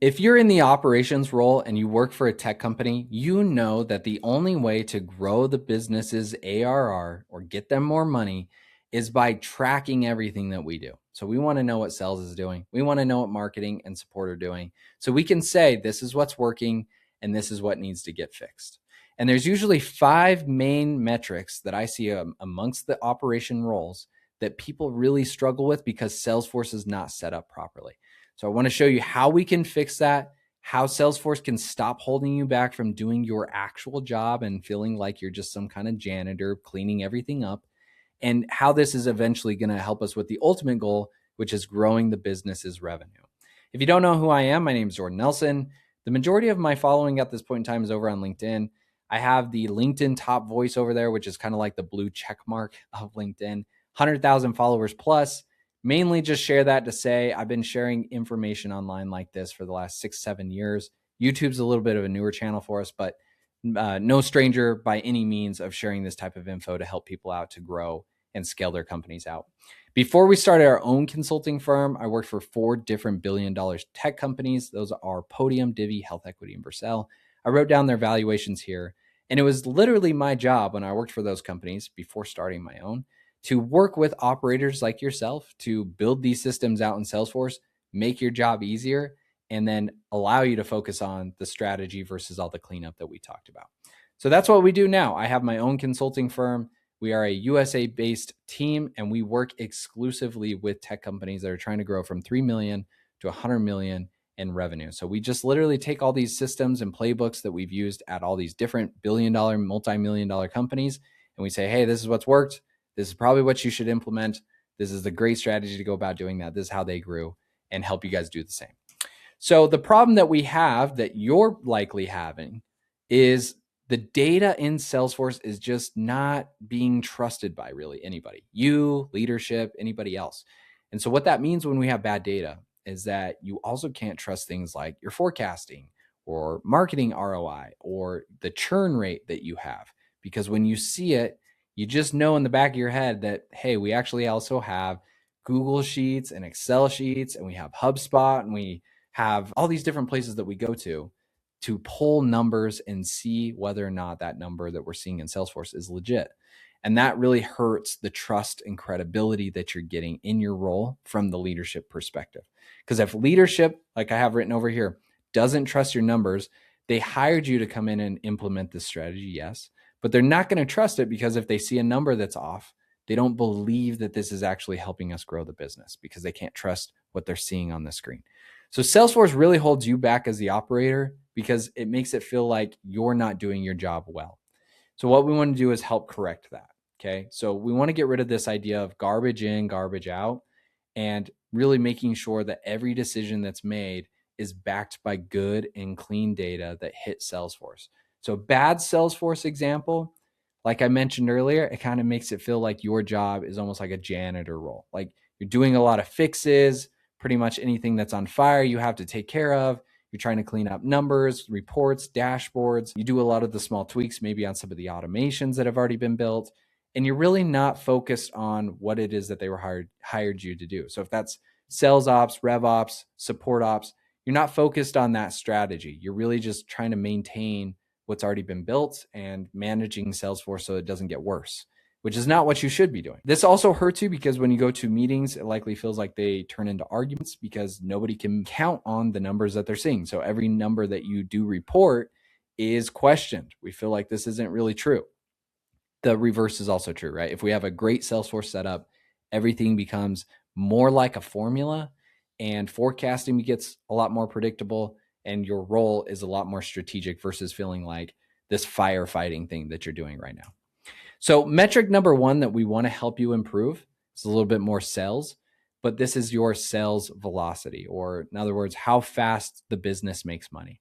If you're in the operations role and you work for a tech company, you know that the only way to grow the business's ARR or get them more money is by tracking everything that we do. So we want to know what sales is doing. We want to know what marketing and support are doing. So we can say, this is what's working and this is what needs to get fixed. And there's usually 5 main metrics that I see amongst the operation roles that people really struggle with because Salesforce is not set up properly. So I want to show you how we can fix that, how Salesforce can stop holding you back from doing your actual job and feeling like you're just some kind of janitor cleaning everything up, and how this is eventually going to help us with the ultimate goal, which is growing the business's revenue. If you don't know who I am, my name is Jordan Nelson. The majority of my following at this point in time is over on LinkedIn. I have the LinkedIn top voice over there, which is kind of like the blue check mark of LinkedIn, 100,000 followers plus. Mainly just share that to say I've been sharing information online like this for the last 6-7 years. YouTube's a little bit of a newer channel for us, but no stranger by any means of sharing this type of info to help people out to grow and scale their companies out. Before we started our own consulting firm, I worked for 4 different billion-dollar tech companies. Those are Podium, Divvy, Health Equity, and Vercel. I wrote down their valuations here, and it was literally my job when I worked for those companies before starting my own to work with operators like yourself to build these systems out in Salesforce, make your job easier, and then allow you to focus on the strategy versus all the cleanup that we talked about. So that's what we do now. I have my own consulting firm. We are a USA-based team, and we work exclusively with tech companies that are trying to grow from 3 million to 100 million in revenue. So we just literally take all these systems and playbooks that we've used at all these different billion-dollar, multi-million-dollar companies, and we say, hey, this is what's worked. This is probably what you should implement. This is the great strategy to go about doing that. This is how they grew, and help you guys do the same. So the problem that we have that you're likely having is the data in Salesforce is just not being trusted by really anybody, you, leadership, anybody else. And so what that means when we have bad data is that you also can't trust things like your forecasting or marketing ROI or the churn rate that you have, because when you see it, you just know in the back of your head that, hey, we actually also have Google Sheets and Excel sheets, and we have HubSpot, and we have all these different places that we go to pull numbers and see whether or not that number that we're seeing in Salesforce is legit. And that really hurts the trust and credibility that you're getting in your role from the leadership perspective. Because if leadership, like I have written over here, doesn't trust your numbers, they hired you to come in and implement this strategy, yes, but they're not going to trust it because if they see a number that's off, they don't believe that this is actually helping us grow the business because they can't trust what they're seeing on the screen. So Salesforce really holds you back as the operator because it makes it feel like you're not doing your job well. So what we want to do is help correct that. Okay. So we want to get rid of this idea of garbage in, garbage out, and really making sure that every decision that's made is backed by good and clean data that hit Salesforce. So bad Salesforce example, like I mentioned earlier, it kind of makes it feel like your job is almost like a janitor role. Like you're doing a lot of fixes, pretty much anything that's on fire, you have to take care of. You're trying to clean up numbers, reports, dashboards. You do a lot of the small tweaks, maybe on some of the automations that have already been built. And you're really not focused on what it is that they were hired you to do. So if that's SalesOps, RevOps, support ops, you're not focused on that strategy. You're really just trying to maintain what's already been built and managing Salesforce so it doesn't get worse, which is not what you should be doing. This also hurts you because when you go to meetings, it likely feels like they turn into arguments because nobody can count on the numbers that they're seeing. So every number that you do report is questioned. We feel like this isn't really true. The reverse is also true, right? If we have a great Salesforce setup, everything becomes more like a formula and forecasting gets a lot more predictable and your role is a lot more strategic versus feeling like this firefighting thing that you're doing right now. So metric number 1 that we want to help you improve is a little bit more sales, but this is your sales velocity, or in other words, how fast the business makes money.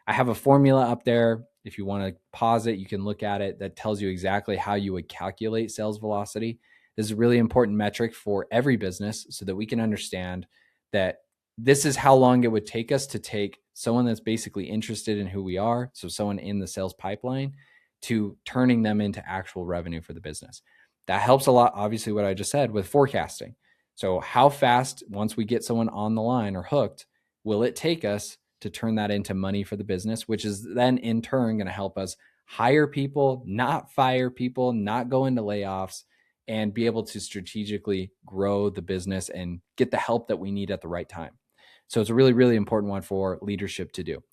I have a formula up there. If you want to pause it, you can look at it. That tells you exactly how you would calculate sales velocity. This is a really important metric for every business so that we can understand that this is how long it would take us to take someone that's basically interested in who we are, so someone in the sales pipeline, to turning them into actual revenue for the business. That helps a lot, obviously, what I just said with forecasting. So how fast, once we get someone on the line or hooked, will it take us to turn that into money for the business, which is then in turn going to help us hire people, not fire people, not go into layoffs, and be able to strategically grow the business and get the help that we need at the right time. So it's a really, really important one for leadership to do.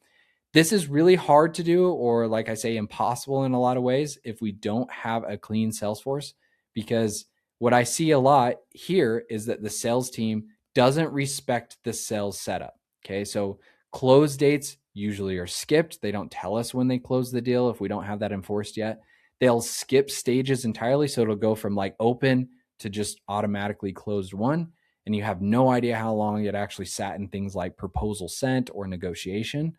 This is really hard to do, or like I say, impossible in a lot of ways if we don't have a clean Salesforce, because what I see a lot here is that the sales team doesn't respect the sales setup. Okay, so close dates usually are skipped. They don't tell us when they close the deal if we don't have that enforced yet. They'll skip stages entirely. So it'll go from like open to just automatically closed one. And you have no idea how long it actually sat in things like proposal sent or negotiation.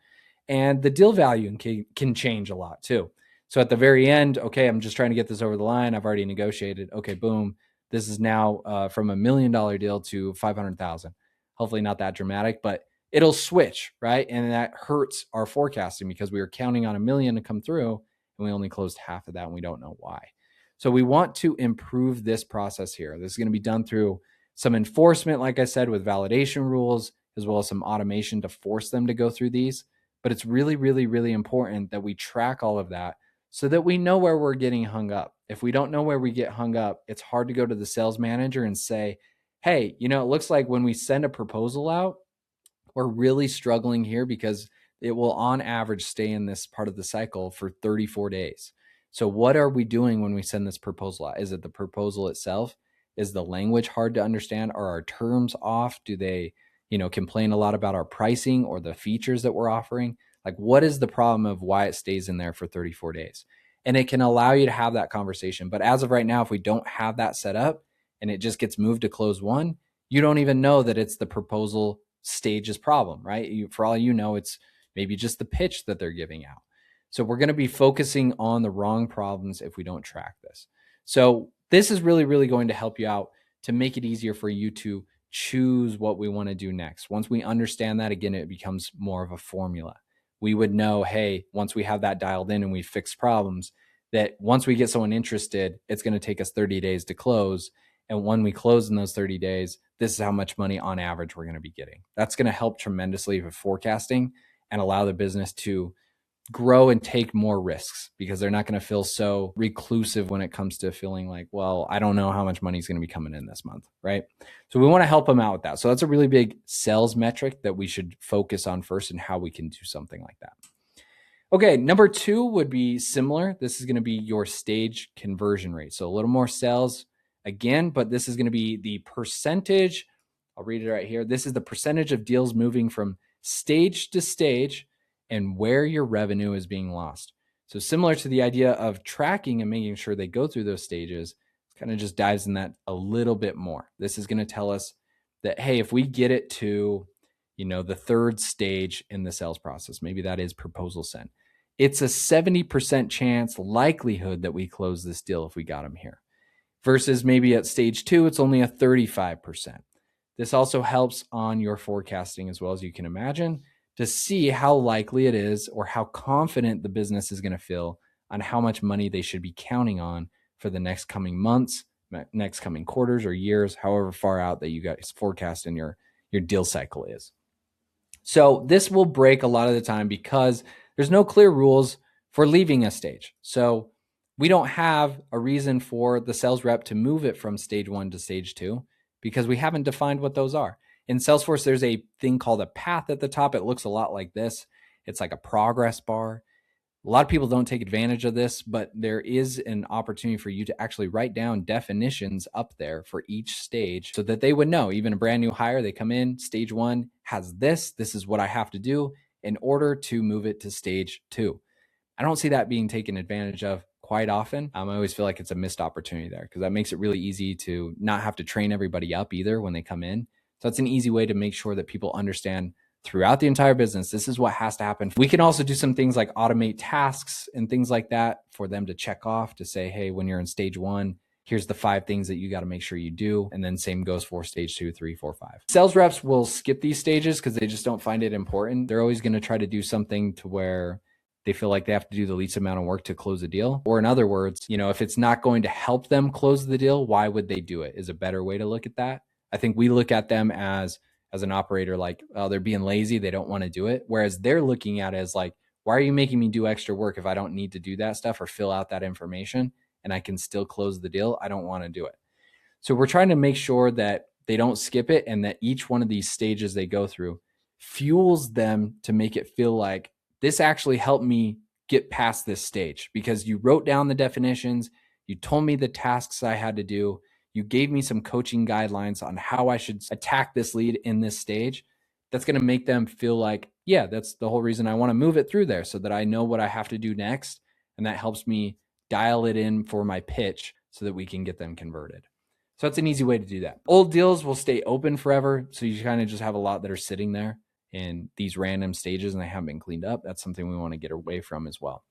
And the deal value can change a lot too. So at the very end, okay, I'm just trying to get this over the line. I've already negotiated. Okay, boom. This is now from $1 million deal to 500,000. Hopefully not that dramatic, but it'll switch, right? And that hurts our forecasting because we were counting on $1 million to come through and we only closed half of that and we don't know why. So we want to improve this process here. This is going to be done through some enforcement, like I said, with validation rules, as well as some automation to force them to go through these. But it's really, really, really important that we track all of that so that we know where we're getting hung up. If we don't know where we get hung up, it's hard to go to the sales manager and say, hey, it looks like when we send a proposal out, we're really struggling here because it will on average stay in this part of the cycle for 34 days. So what are we doing when we send this proposal out? Is it the proposal itself? Is the language hard to understand? Are our terms off? Do they, complain a lot about our pricing or the features that we're offering? Like, what is the problem of why it stays in there for 34 days? And it can allow you to have that conversation. But as of right now, if we don't have that set up and it just gets moved to close one, you don't even know that it's the proposal stage's problem, right? For all you know, it's maybe just the pitch that they're giving out. So we're going to be focusing on the wrong problems if we don't track this. So this is really, really going to help you out to make it easier for you to choose what we want to do next. Once we understand that, again, it becomes more of a formula. We would know, hey, once we have that dialed in and we fix problems, that once we get someone interested, it's going to take us 30 days to close. And when we close in those 30 days, this is how much money on average we're going to be getting. That's going to help tremendously with forecasting and allow the business to grow and take more risks because they're not going to feel so reclusive when it comes to feeling like, well, I don't know how much money is going to be coming in this month, right? So we want to help them out with that. So that's a really big sales metric that we should focus on first and how we can do something like that. Okay, number 2 would be similar. This is going to be your stage conversion rate. So a little more sales again, but this is going to be the percentage. I'll read it right here. This is the percentage of deals moving from stage to stage and where your revenue is being lost. So similar to the idea of tracking and making sure they go through those stages, it kind of just dives in that a little bit more. This is going to tell us that, hey, if we get it to, the third stage in the sales process, maybe that is proposal sent, it's a 70% chance likelihood that we close this deal if we got them here. Versus maybe at stage 2, it's only a 35%. This also helps on your forecasting as well, as you can imagine, to see how likely it is or how confident the business is going to feel on how much money they should be counting on for the next coming months, next coming quarters or years, however far out that you guys forecast in your deal cycle is. So this will break a lot of the time because there's no clear rules for leaving a stage. So we don't have a reason for the sales rep to move it from stage 1 to stage 2 because we haven't defined what those are. In Salesforce, there's a thing called a path at the top. It looks a lot like this. It's like a progress bar. A lot of people don't take advantage of this, but there is an opportunity for you to actually write down definitions up there for each stage so that they would know. Even a brand new hire, they come in, stage 1 has this. This is what I have to do in order to move it to stage 2. I don't see that being taken advantage of quite often. I always feel like it's a missed opportunity there because that makes it really easy to not have to train everybody up either when they come in. So it's an easy way to make sure that people understand throughout the entire business, this is what has to happen. We can also do some things like automate tasks and things like that for them to check off to say, hey, when you're in stage 1, here's the 5 things that you got to make sure you do. And then same goes for stage 2, 3, 4, 5. Sales reps will skip these stages because they just don't find it important. They're always going to try to do something to where they feel like they have to do the least amount of work to close a deal. Or in other words, if it's not going to help them close the deal, why would they do it? Is a better way to look at that. I think we look at them as as an operator, like, oh, they're being lazy, they don't want to do it. Whereas they're looking at it as like, why are you making me do extra work if I don't need to do that stuff or fill out that information and I can still close the deal? I don't want to do it. So we're trying to make sure that they don't skip it and that each one of these stages they go through fuels them to make it feel like this actually helped me get past this stage because you wrote down the definitions, you told me the tasks I had to do, you gave me some coaching guidelines on how I should attack this lead in this stage. That's going to make them feel like, yeah, that's the whole reason I want to move it through there so that I know what I have to do next. And that helps me dial it in for my pitch so that we can get them converted. So that's an easy way to do that. Old deals will stay open forever. So you kind of just have a lot that are sitting there in these random stages and they haven't been cleaned up. That's something we want to get away from as well.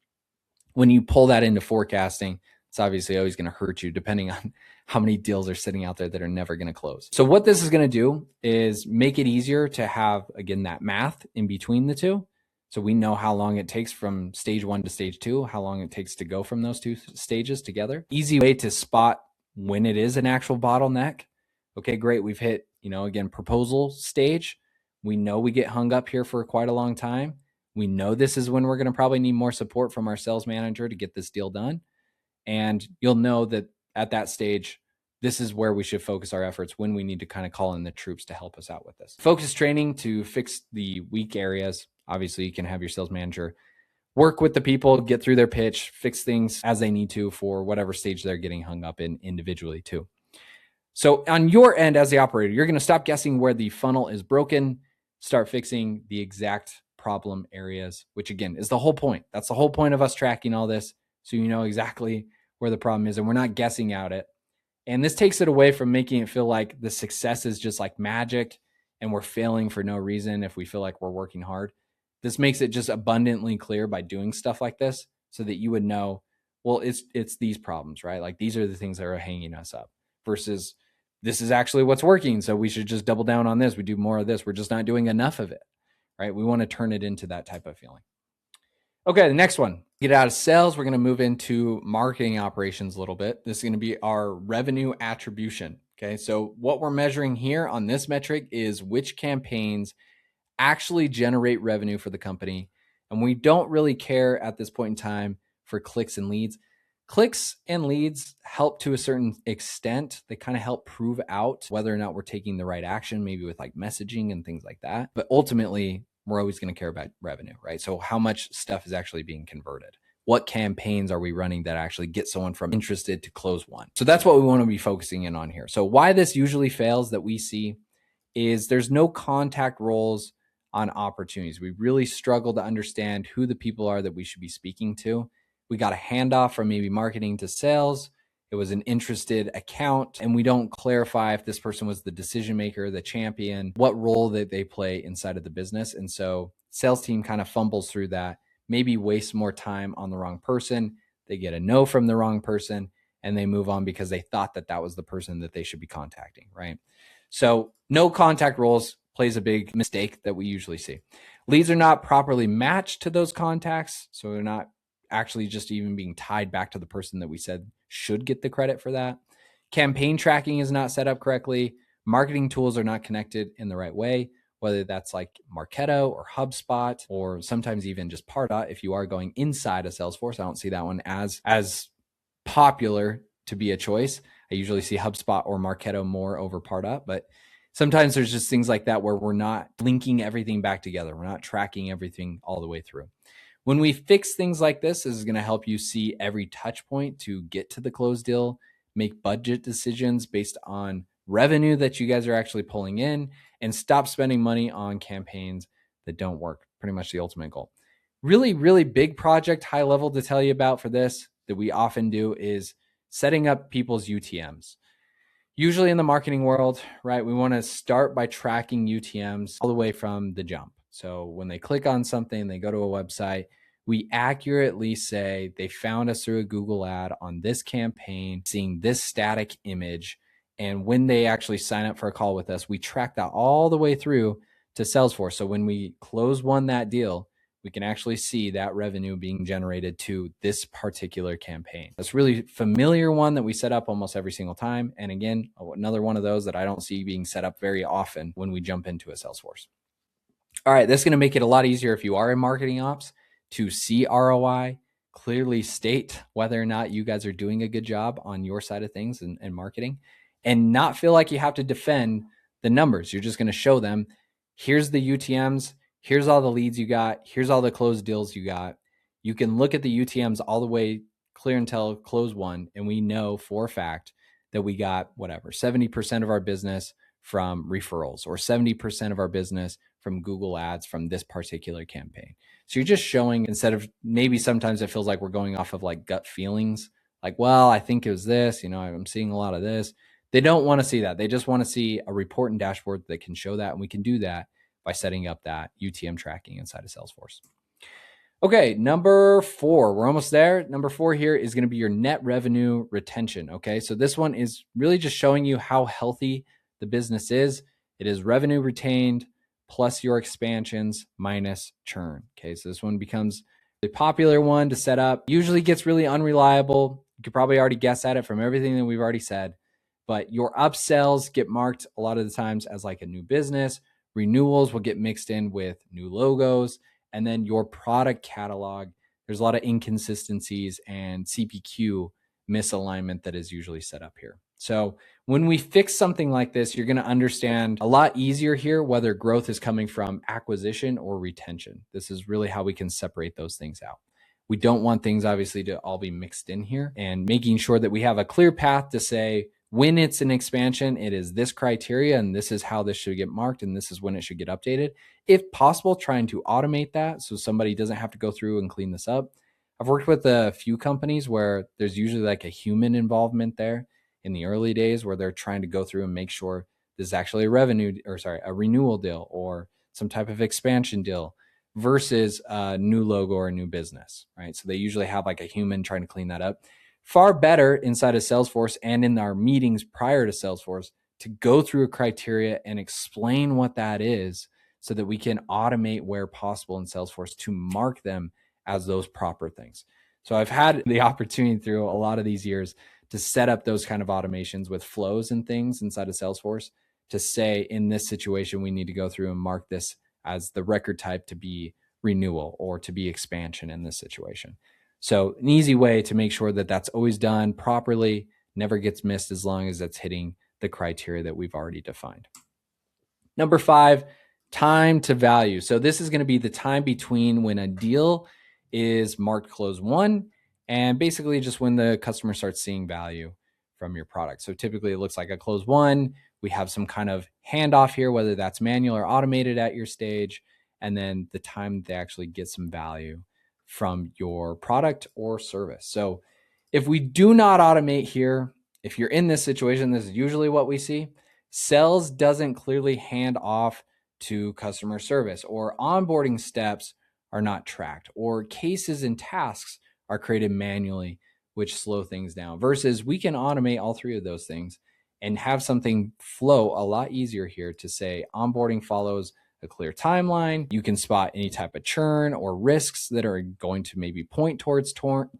When you pull that into forecasting, it's obviously always going to hurt you depending on how many deals are sitting out there that are never going to close. So what this is going to do is make it easier to have, again, that math in between the two. So we know how long it takes from stage 1 to stage 2, how long it takes to go from those two stages together. Easy way to spot when it is an actual bottleneck. Okay, great. We've hit, again, proposal stage. We know we get hung up here for quite a long time. We know this is when we're going to probably need more support from our sales manager to get this deal done. And you'll know that at that stage, this is where we should focus our efforts when we need to kind of call in the troops to help us out with this. Focus training to fix the weak areas. Obviously, you can have your sales manager work with the people, get through their pitch, fix things as they need to for whatever stage they're getting hung up in individually too. So on your end as the operator, you're going to stop guessing where the funnel is broken, start fixing the exact problem areas, which again is the whole point. That's the whole point of us tracking all this. So you know exactly where the problem is and we're not guessing at it. And this takes it away from making it feel like the success is just like magic and we're failing for no reason if we feel like we're working hard. This makes it just abundantly clear by doing stuff like this so that you would know, well, it's these problems, right? Like these are the things that are hanging us up versus this is actually what's working. So we should just double down on this. We do more of this. We're just not doing enough of it, right? We want to turn it into that type of feeling. Okay, the next one, get out of sales. We're going to move into marketing operations a little bit. This is going to be our revenue attribution. Okay, so what we're measuring here on this metric is which campaigns actually generate revenue for the company. And we don't really care at this point in time for clicks and leads. Clicks and leads help to a certain extent. They kind of help prove out whether or not we're taking the right action, maybe with like messaging and things like that. But ultimately, we're always going to care about revenue, right? So how much stuff is actually being converted? What campaigns are we running that actually get someone from interested to close one? So that's what we want to be focusing in on here. So why this usually fails that we see is there's no contact roles on opportunities. We really struggle to understand who the people are that we should be speaking to. We got a handoff from maybe marketing to sales. It was an interested account, and we don't clarify if this person was the decision maker, the champion, what role that they play inside of the business. And so sales team kind of fumbles through that, maybe wastes more time on the wrong person. They get a no from the wrong person and they move on because they thought that that was the person that they should be contacting, right? So no contact roles plays a big mistake that we usually see. Leads are not properly matched to those contacts. So they're not actually just even being tied back to the person that we said should get the credit for that. Campaign tracking is not set up correctly. Marketing tools are not connected in the right way, whether that's like Marketo or HubSpot, or sometimes even just Pardot. If you are going inside of Salesforce, I don't see that one as popular to be a choice. I usually see HubSpot or Marketo more over Pardot, but sometimes there's just things like that where we're not linking everything back together. We're not tracking everything all the way through. When we fix things like this is going to help you see every touch point to get to the closed deal, make budget decisions based on revenue that you guys are actually pulling in, and stop spending money on campaigns that don't work. Pretty much the ultimate goal. Really, really big project, high level to tell you about for this that we often do is setting up people's UTMs. Usually in the marketing world, right, we want to start by tracking UTMs all the way from the jump. So when they click on something, they go to a website, we accurately say they found us through a Google ad on this campaign, seeing this static image. And when they actually sign up for a call with us, we track that all the way through to Salesforce. So when we close that deal, we can actually see that revenue being generated to this particular campaign. That's really familiar one that we set up almost every single time. And again, another one of those that I don't see being set up very often when we jump into a Salesforce. All right, that's going to make it a lot easier if you are in marketing ops to see ROI, clearly state whether or not you guys are doing a good job on your side of things and marketing, and not feel like you have to defend the numbers. You're just going to show them, here's the UTMs, here's all the leads you got, here's all the closed deals you got. You can look at the UTMs all the way clear until close one, and we know for a fact that we got 70% of our business from referrals, or 70% of our business from Google ads from this particular campaign. So you're just showing, instead of, maybe sometimes it feels like we're going off of like gut feelings, like, well, I think it was this, I'm seeing a lot of this. They don't want to see that. They just want to see a report and dashboard that can show that. And we can do that by setting up that UTM tracking inside of Salesforce. Okay, number 4, we're almost there. Number 4 here is going to be your net revenue retention. Okay, so this one is really just showing you how healthy the business is. It is revenue retained plus your expansions minus churn. Okay, so this one becomes a popular one to set up. Usually gets really unreliable. You could probably already guess at it from everything that we've already said, but your upsells get marked a lot of the times as like a new business. Renewals will get mixed in with new logos. And then your product catalog, there's a lot of inconsistencies and CPQ misalignment that is usually set up here. So when we fix something like this, you're going to understand a lot easier here whether growth is coming from acquisition or retention. This is really how we can separate those things out. We don't want things obviously to all be mixed in here, and making sure that we have a clear path to say, when it's an expansion, it is this criteria and this is how this should get marked and this is when it should get updated. If possible, trying to automate that so somebody doesn't have to go through and clean this up. I've worked with a few companies where there's usually like a human involvement there in the early days where they're trying to go through and make sure this is actually a renewal deal or some type of expansion deal versus a new logo or a new business, right? So they usually have like a human trying to clean that up. Far better inside of Salesforce and in our meetings prior to Salesforce to go through a criteria and explain what that is so that we can automate where possible in Salesforce to mark them as those proper things. So I've had the opportunity through a lot of these years to set up those kind of automations with flows and things inside of Salesforce to say, in this situation, we need to go through and mark this as the record type to be renewal or to be expansion in this situation. So an easy way to make sure that that's always done properly, never gets missed as long as it's hitting the criteria that we've already defined. Number 5, time to value. So this is going to be the time between when a deal is marked close one and basically just when the customer starts seeing value from your product. So typically it looks like a close one. We have some kind of handoff here, whether that's manual or automated at your stage, and then the time they actually get some value from your product or service. So if we do not automate here, if you're in this situation, this is usually what we see. Sales doesn't clearly hand off to customer service, or onboarding steps are not tracked, or cases and tasks are created manually, which slow things down, versus we can automate all 3 of those things and have something flow a lot easier here to say onboarding follows a clear timeline. You can spot any type of churn or risks that are going to maybe point towards churn,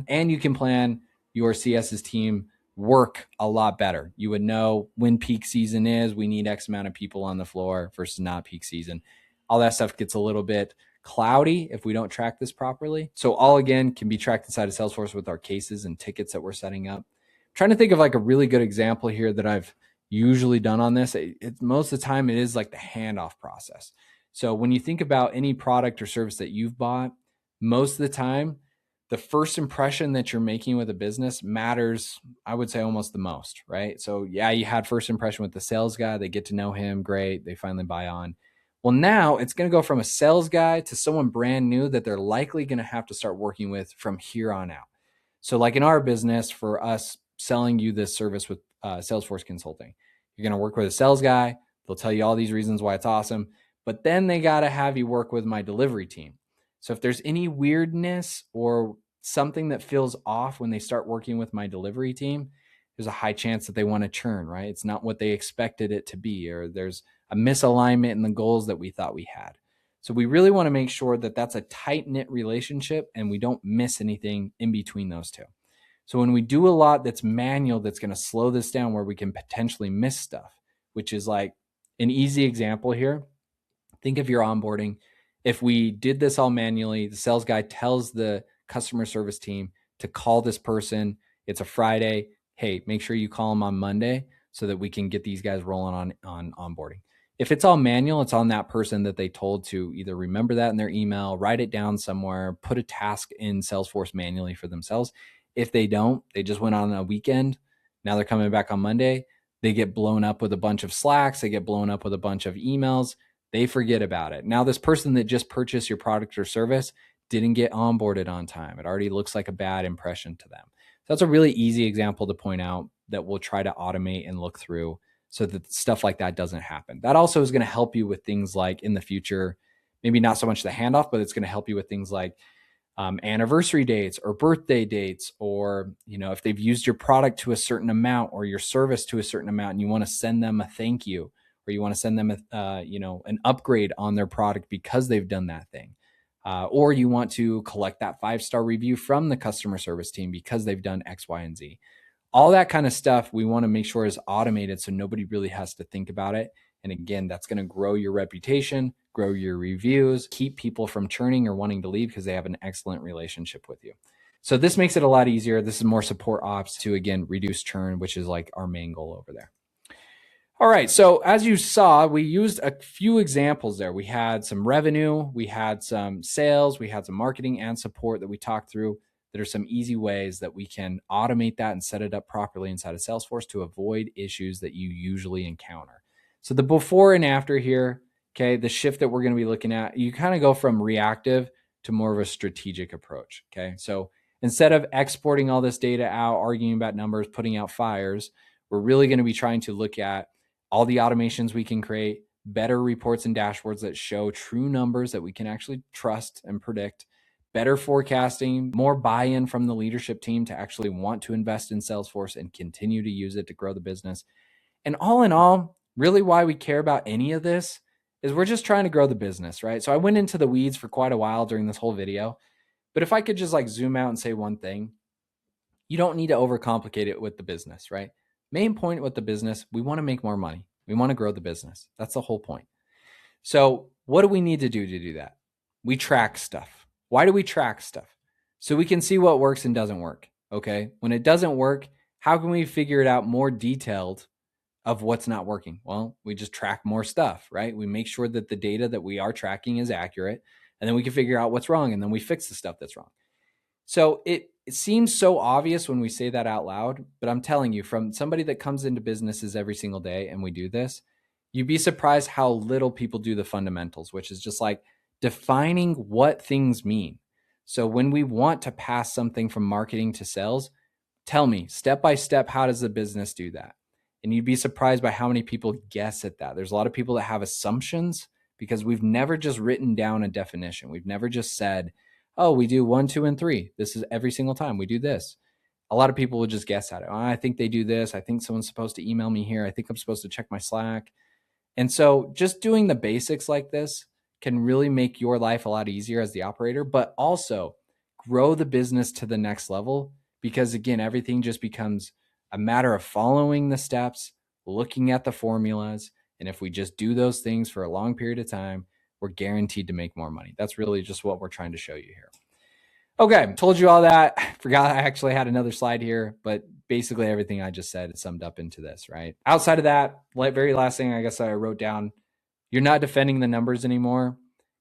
and you can plan your CS's team work a lot better. You would know when peak season is, we need X amount of people on the floor versus not peak season. All that stuff gets a little bit cloudy if we don't track this properly. So all again can be tracked inside of Salesforce with our cases and tickets that we're setting up. I'm trying to think of like a really good example here that I've usually done on this. Most of the time it is like the handoff process. So when you think about any product or service that you've bought, most of the time, the first impression that you're making with a business matters, I would say, almost the most, right? So yeah, you had first impression with the sales guy, they get to know him, great, they finally buy on. Well, now it's going to go from a sales guy to someone brand new that they're likely going to have to start working with from here on out. So like in our business, for us selling you this service with Salesforce Consulting, you're going to work with a sales guy. They'll tell you all these reasons why it's awesome, but then they got to have you work with my delivery team. So if there's any weirdness or something that feels off when they start working with my delivery team, there's a high chance that they want to churn, right? It's not what they expected it to be, or there's a misalignment in the goals that we thought we had. So we really want to make sure that that's a tight-knit relationship and we don't miss anything in between those two. So when we do a lot that's manual, that's going to slow this down where we can potentially miss stuff, which is like an easy example here. Think of your onboarding. If we did this all manually, the sales guy tells the customer service team to call this person. It's a Friday. Hey, make sure you call them on Monday so that we can get these guys rolling on onboarding. If it's all manual, it's on that person that they told to either remember that in their email, write it down somewhere, put a task in Salesforce manually for themselves. If they don't, they just went on a weekend. Now they're coming back on Monday. They get blown up with a bunch of Slacks. They get blown up with a bunch of emails. They forget about it. Now, this person that just purchased your product or service didn't get onboarded on time. It already looks like a bad impression to them. So that's a really easy example to point out that we'll try to automate and look through so that stuff like that doesn't happen. That also is going to help you with things like in the future, maybe not so much the handoff, but it's going to help you with things like anniversary dates or birthday dates, or if they've used your product to a certain amount or your service to a certain amount and you want to send them a thank you, or you want to send them an upgrade on their product because they've done that thing, or you want to collect that 5-star review from the customer service team because they've done X, Y, and Z. All that kind of stuff we want to make sure is automated so nobody really has to think about it. And again, that's going to grow your reputation, grow your reviews, keep people from churning or wanting to leave because they have an excellent relationship with you. So this makes it a lot easier. This is more support ops to, again, reduce churn, which is like our main goal over there. All right, so as you saw, we used a few examples there. We had some revenue, we had some sales, we had some marketing and support that we talked through. There are some easy ways that we can automate that and set it up properly inside of Salesforce to avoid issues that you usually encounter. So the before and after here, okay, the shift that we're going to be looking at, you kind of go from reactive to more of a strategic approach, okay? So instead of exporting all this data out, arguing about numbers, putting out fires, we're really going to be trying to look at all the automations we can create, better reports and dashboards that show true numbers that we can actually trust and predict, better forecasting, more buy-in from the leadership team to actually want to invest in Salesforce and continue to use it to grow the business. And all in all, really why we care about any of this is we're just trying to grow the business, right? So I went into the weeds for quite a while during this whole video, but if I could just like zoom out and say one thing, you don't need to overcomplicate it with the business, right? Main point with the business, we want to make more money. We want to grow the business. That's the whole point. So what do we need to do that? We track stuff. Why do we track stuff? So we can see what works and doesn't work, okay? When it doesn't work, how can we figure it out more detailed of what's not working? Well, we just track more stuff, right? We make sure that the data that we are tracking is accurate, and then we can figure out what's wrong, and then we fix the stuff that's wrong. So it seems so obvious when we say that out loud, but I'm telling you, from somebody that comes into businesses every single day and we do this, you'd be surprised how little people do the fundamentals, which is just like defining what things mean. So when we want to pass something from marketing to sales, tell me step by step, how does the business do that? And you'd be surprised by how many people guess at that. There's a lot of people that have assumptions because we've never just written down a definition. We've never just said, oh, we do 1, 2, and 3. This is every single time we do this. A lot of people will just guess at it. Oh, I think they do this. I think someone's supposed to email me here. I think I'm supposed to check my Slack. And so just doing the basics like this can really make your life a lot easier as the operator, but also grow the business to the next level because, again, everything just becomes a matter of following the steps, looking at the formulas. And if we just do those things for a long period of time, we're guaranteed to make more money. That's really just what we're trying to show you here. Okay, told you all that. Forgot I actually had another slide here, but basically everything I just said is summed up into this, right? Outside of that, very last thing I guess I wrote down, you're not defending the numbers anymore.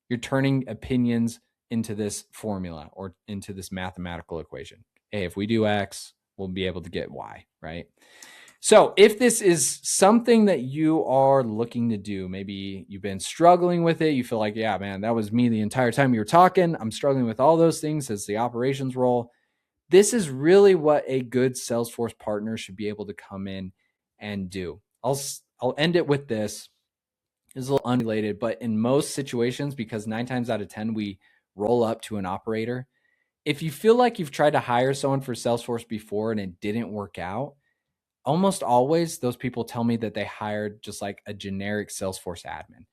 You're turning opinions into this formula or into this mathematical equation. Hey, if we do X, we'll be able to get Y, right? So if this is something that you are looking to do, maybe you've been struggling with it, you feel like, yeah, man, that was me the entire time you were talking. I'm struggling with all those things as the operations role. This is really what a good Salesforce partner should be able to come in and do. I'll end it with this. It's a little unrelated, but in most situations, because 9 times out of 10, we roll up to an operator. If you feel like you've tried to hire someone for Salesforce before and it didn't work out, almost always those people tell me that they hired just like a generic Salesforce admin.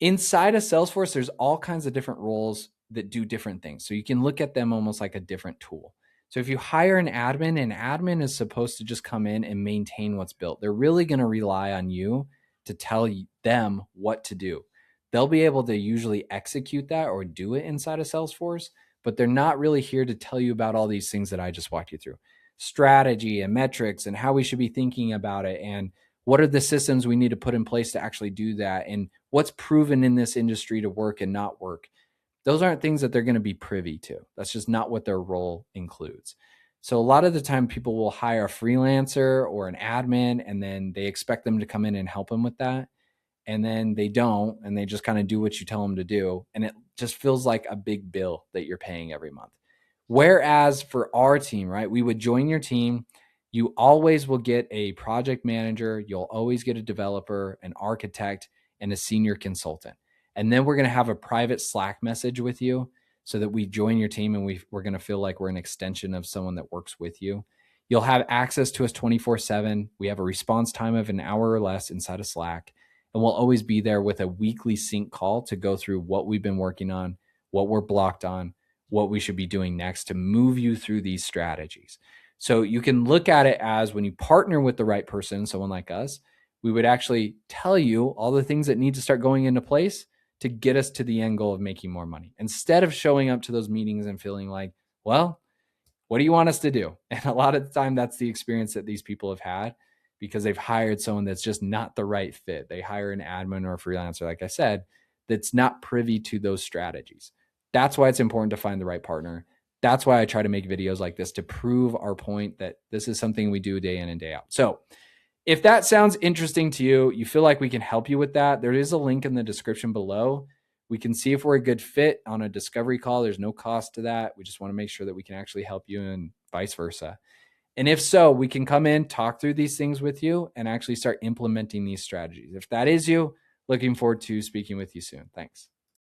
Inside of Salesforce, there's all kinds of different roles that do different things. So you can look at them almost like a different tool. So if you hire an admin is supposed to just come in and maintain what's built. They're really going to rely on you to tell them what to do. They'll be able to usually execute that or do it inside of Salesforce, but they're not really here to tell you about all these things that I just walked you through. Strategy and metrics and how we should be thinking about it, and what are the systems we need to put in place to actually do that, and what's proven in this industry to work and not work. Those aren't things that they're going to be privy to. That's just not what their role includes. So a lot of the time people will hire a freelancer or an admin, and then they expect them to come in and help them with that. And then they don't, and they just kind of do what you tell them to do. And it just feels like a big bill that you're paying every month. Whereas for our team, right, we would join your team. You always will get a project manager. You'll always get a developer, an architect, and a senior consultant. And then we're going to have a private Slack message with you so that we join your team, and we're going to feel like we're an extension of someone that works with you. You'll have access to us 24/7. We have a response time of an hour or less inside of Slack. And we'll always be there with a weekly sync call to go through what we've been working on, what we're blocked on, what we should be doing next to move you through these strategies. So you can look at it as when you partner with the right person, someone like us, we would actually tell you all the things that need to start going into place to get us to the end goal of making more money, instead of showing up to those meetings and feeling like, well, what do you want us to do? And a lot of the time that's the experience that these people have had, because they've hired someone that's just not the right fit. They hire an admin or a freelancer, like I said, that's not privy to those strategies. That's why it's important to find the right partner. That's why I try to make videos like this, to prove our point that this is something we do day in and day out. So if that sounds interesting to you, you feel like we can help you with that, there is a link in the description below. We can see if we're a good fit on a discovery call. There's no cost to that. We just want to make sure that we can actually help you, and vice versa. And if so, we can come in, talk through these things with you, and actually start implementing these strategies. If that is you, looking forward to speaking with you soon. Thanks.